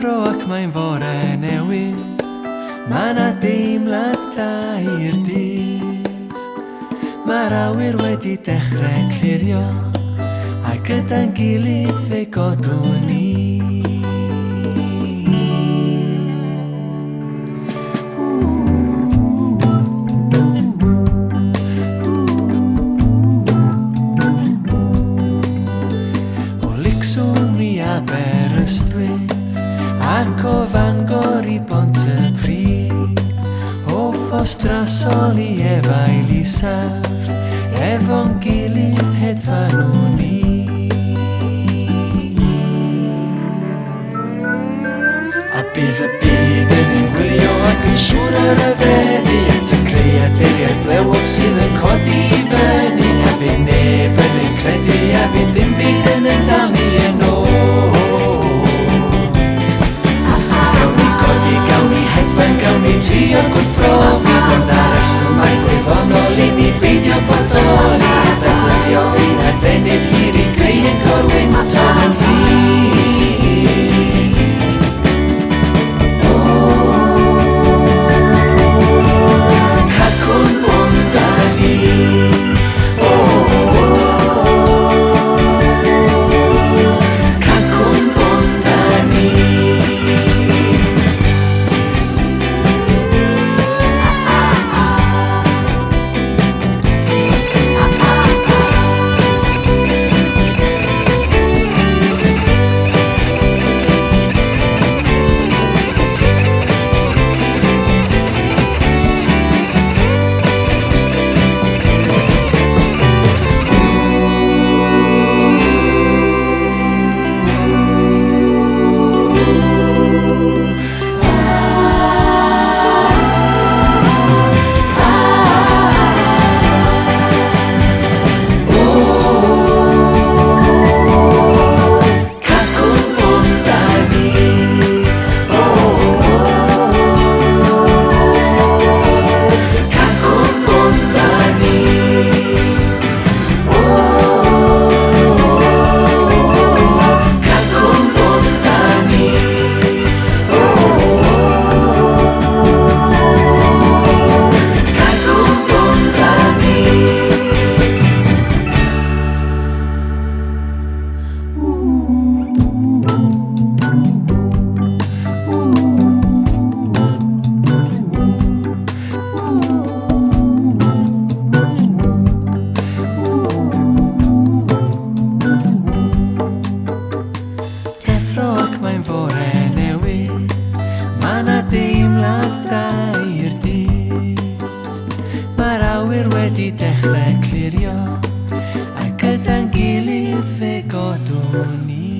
Deffro ac mae'n fore newydd, mae 'na deimlad da i'r dydd. Mae'r awyr wedi dechrau clirio, a gyda'n gilydd fe godwn ni. O Licswm I Aberystwyth, ac o Fangor I Bontypridd, o Ffostrasol I Efail Isaf, Efo'n gilydd hedfanwn ni. A bydd y byd yn ein gwylio ac yn siŵr o ryfeddu at y creaduriaid blewog sydd yn codi I fyny. A fydd neb yn ein credu a fydd dim byd yn ein dal ni yn ôl. Gawn ni godi, gawn ni hedfan, gawn ni trio gwrthbrofi. Fyna resymau gwyddonol I ni beidio bodoli, a defnyddio un adenydd hir I greu ein corwyntod yn hir. Cacwn Bwm da ni. Cacwn Bwm da ni. Deffro ac mae'n fore newydd, mae 'na deimlad da i'r dydd. Mae'r awyr wedi dechrau clirio, a gyda'n gilydd fe godwn ni.